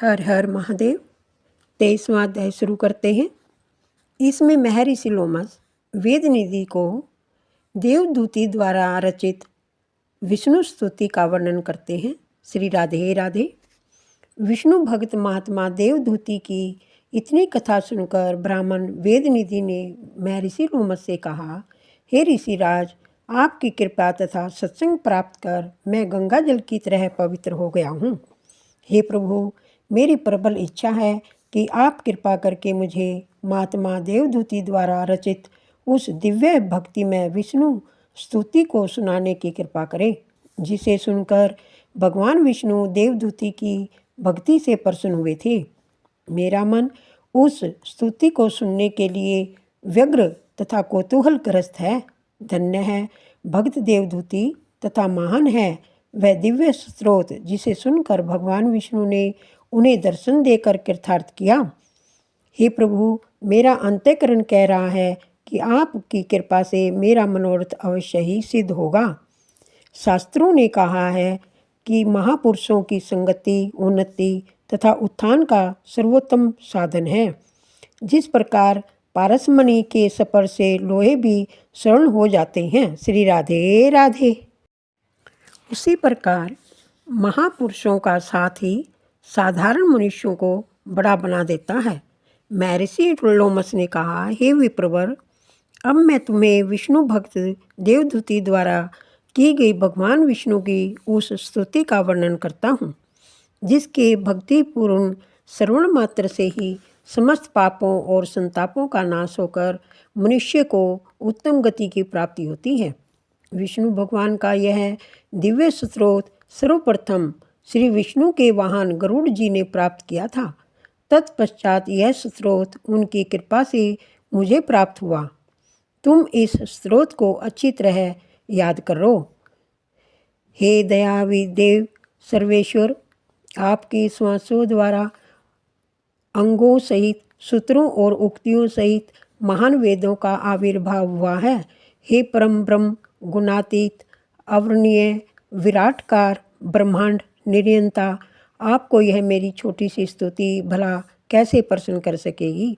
हर हर महादेव। 23वां अध्याय शुरू करते हैं। इसमें महर्षि लोमस वेद निधि को देवदूती द्वारा रचित विष्णु स्तुति का वर्णन करते हैं। श्री राधे राधे। विष्णु भक्त महात्मा देवदूती की इतनी कथा सुनकर ब्राह्मण वेद निधि ने महर्षि लोमस से कहा, हे ऋषिराज, आपकी कृपा तथा सत्संग प्राप्त कर मैं गंगा जल की तरह पवित्र हो गया हूँ। हे प्रभु, मेरी प्रबल इच्छा है कि आप कृपा करके मुझे महात्मा देवदूती द्वारा रचित उस दिव्य भक्तिमय विष्णु स्तुति को सुनाने की कृपा करें, जिसे सुनकर भगवान विष्णु देवदूती की भक्ति से प्रसन्न हुए थे। मेरा मन उस स्तुति को सुनने के लिए व्यग्र तथा कौतूहलग्रस्त है। धन्य है भक्त देवदूती तथा महान है वह दिव्य स्रोत जिसे सुनकर भगवान विष्णु ने उन्हें दर्शन देकर कृतार्थ किया। हे प्रभु, मेरा अंतःकरण कह रहा है कि आपकी कृपा से मेरा मनोरथ अवश्य ही सिद्ध होगा। शास्त्रों ने कहा है कि महापुरुषों की संगति उन्नति तथा उत्थान का सर्वोत्तम साधन है। जिस प्रकार पारसमणि के स्पर्श से लोहे भी शरण हो जाते हैं। श्री राधे राधे। उसी प्रकार महापुरुषों का साथ ही साधारण मनुष्यों को बड़ा बना देता है। महर्षि लोमस ने कहा, हे विप्रवर, अब मैं तुम्हें विष्णु भक्त देवदूती द्वारा की गई भगवान विष्णु की उस स्तुति का वर्णन करता हूँ, जिसके भक्तिपूर्ण श्रवण मात्र से ही समस्त पापों और संतापों का नाश होकर मनुष्य को उत्तम गति की प्राप्ति होती है। विष्णु भगवान का यह दिव्य स्रोत सर्वप्रथम श्री विष्णु के वाहन गरुड़ जी ने प्राप्त किया था। तत्पश्चात यह स्रोत उनकी कृपा से मुझे प्राप्त हुआ। तुम इस स्रोत को अच्छी तरह याद करो। हे दयावी देव सर्वेश्वर, आपकी श्वासों द्वारा अंगों सहित सूत्रों और उक्तियों सहित महान वेदों का आविर्भाव हुआ है। हे परम ब्रह्म, गुणातीत, अवर्णीय, विराटकार, ब्रह्मांड निरंता, आपको यह मेरी छोटी सी स्तुति भला कैसे प्रसन्न कर सकेगी।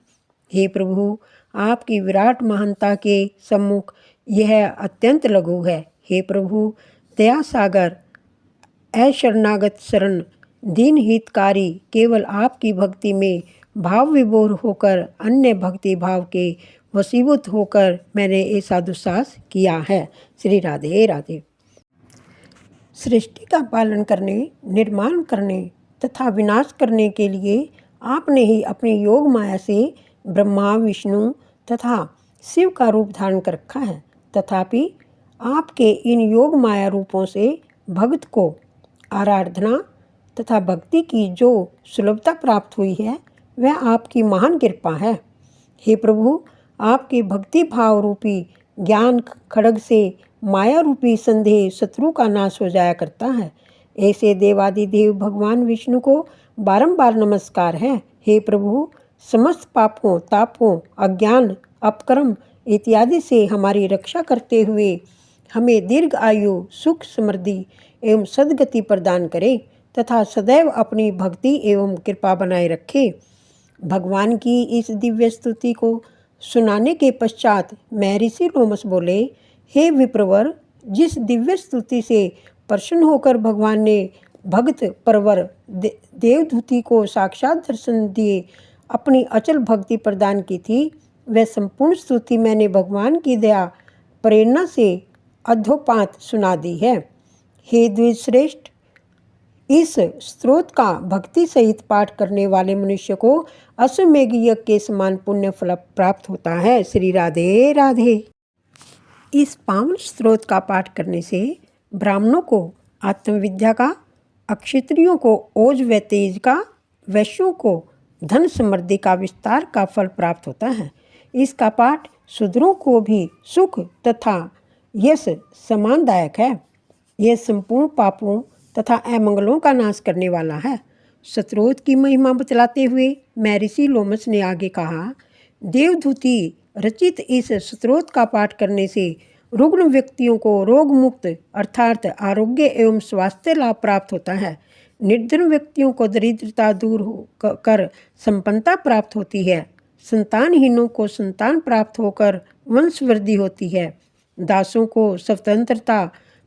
हे प्रभु, आपकी विराट महानता के सम्मुख यह अत्यंत लघु है। हे प्रभु, दया सागर, अशरणागत शरण, दीन हितकारी, केवल आपकी भक्ति में भाव विभोर होकर अन्य भक्ति भाव के वशीभूत होकर मैंने ऐसा दुस्साहस किया है। श्री राधे राधे। सृष्टि का पालन करने, निर्माण करने तथा विनाश करने के लिए आपने ही अपनी योग माया से ब्रह्मा विष्णु तथा शिव का रूप धारण कर रखा है। तथापि आपके इन योग माया रूपों से भक्त को आराधना तथा भक्ति की जो सुलभता प्राप्त हुई है वह आपकी महान कृपा है। हे प्रभु, आपके भक्ति भाव रूपी ज्ञान खड्ग से माया रूपी संदेह शत्रु का नाश हो जाया करता है। ऐसे देवादिदेव भगवान विष्णु को बारंबार नमस्कार है। हे प्रभु, समस्त पापों तापों अज्ञान अपकर्म इत्यादि से हमारी रक्षा करते हुए हमें दीर्घ आयु सुख समृद्धि एवं सद्गति प्रदान करे तथा सदैव अपनी भक्ति एवं कृपा बनाए रखे। भगवान की इस दिव्य स्तुति को सुनाने के पश्चात महर्षि लोमस बोले, हे विप्रवर, जिस दिव्य स्तुति से प्रसन्न होकर भगवान ने भक्त परवर देवदूती को साक्षात दर्शन दिए अपनी अचल भक्ति प्रदान की थी, वह संपूर्ण स्तुति मैंने भगवान की दया प्रेरणा से अधोपांत सुना दी है। हे द्विजश्रेष्ठ, इस स्रोत का भक्ति सहित पाठ करने वाले मनुष्य को अश्वमेघ यज्ञ के समान पुण्य फल प्राप्त होता है। श्री राधे राधे। इस पावन स्रोत का पाठ करने से ब्राह्मणों को आत्मविद्या का, अक्षत्रियों को ओज व तेज का, वैश्यों को धन समृद्धि का विस्तार का फल प्राप्त होता है। इसका पाठ शूद्रों को भी सुख तथा यश समानदायक है। यह संपूर्ण पापों तथा अमंगलों का नाश करने वाला है। स्रोत की महिमा बतलाते हुए महर्षि लोमस ने आगे कहा, देवदूती रचित इस स्रोत का पाठ करने से रुग्ण व्यक्तियों को रोग मुक्त अर्थात आरोग्य एवं स्वास्थ्य लाभ प्राप्त होता है। निर्धन व्यक्तियों को दरिद्रता दूर कर संपन्नता प्राप्त होती है। संतानहीनों को संतान प्राप्त होकर वंशवृद्धि होती है। दासों को स्वतंत्रता,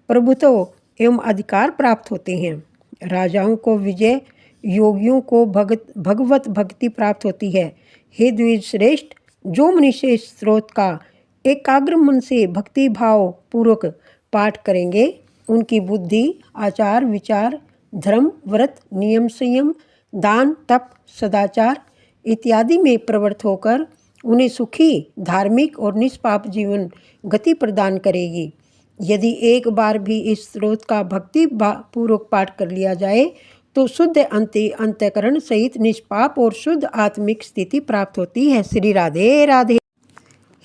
प्रभुत्व एवं अधिकार प्राप्त होते हैं। राजाओं को विजय, योगियों को भगवत भक्ति प्राप्त होती है। हे द्विज श्रेष्ठ, जो मनुष्य इस स्रोत का एकाग्र मन से भक्ति भाव पूर्वक पाठ करेंगे, उनकी बुद्धि, आचार विचार, धर्म, व्रत, नियम, संयम, दान, तप, सदाचार इत्यादि में प्रवृत्त होकर उन्हें सुखी, धार्मिक और निष्पाप जीवन गति प्रदान करेगी। यदि एक बार भी इस स्रोत का भक्ति पूर्वक पाठ कर लिया जाए तो शुद्ध अंतःकरण सहित निष्पाप और शुद्ध आत्मिक स्थिति प्राप्त होती है। श्री राधे राधे।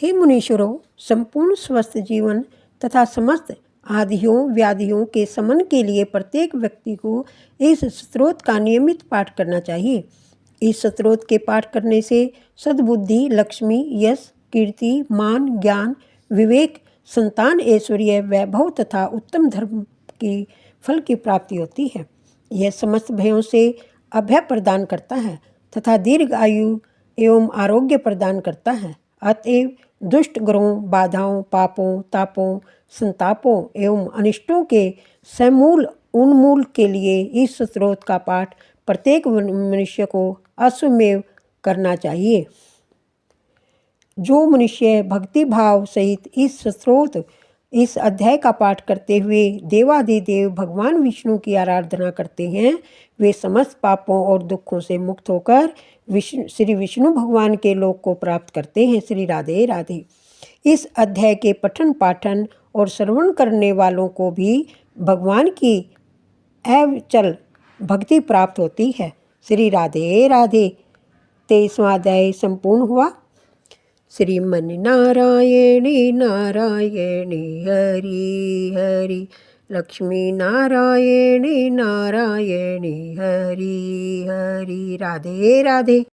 हे मुनीश्वरों, संपूर्ण स्वस्थ जीवन तथा समस्त आदियों व्याधियों के शमन के लिए प्रत्येक व्यक्ति को इस स्रोत का नियमित पाठ करना चाहिए। इस स्रोत के पाठ करने से सद्बुद्धि, लक्ष्मी, यश, कीर्ति, मान, ज्ञान, विवेक, संतान, ऐश्वर्य, वैभव तथा उत्तम धर्म की फल की प्राप्ति होती है। यह समस्त भयों से अभय प्रदान करता है तथा दीर्घ आयु एवं आरोग्य प्रदान करता है। अतएव दुष्ट ग्रहों, बाधाओं, पापों, तापों, संतापों एवं अनिष्टों के समूल उन्मूल के लिए इस स्रोत का पाठ प्रत्येक मनुष्य को अश्वमेव करना चाहिए। जो मनुष्य भक्ति भाव सहित इस अध्याय का पाठ करते हुए देवाधिदेव भगवान विष्णु की आराधना करते हैं, वे समस्त पापों और दुखों से मुक्त होकर श्री विष्णु भगवान के लोक को प्राप्त करते हैं। श्री राधे राधे। इस अध्याय के पठन पाठन और श्रवण करने वालों को भी भगवान की अविचल भक्ति प्राप्त होती है। श्री राधे राधे। 23वां अध्याय संपूर्ण हुआ। श्रीमन नारायणी नारायणी हरि हरि, लक्ष्मी नारायणी नारायणी हरि हरि। राधे राधे।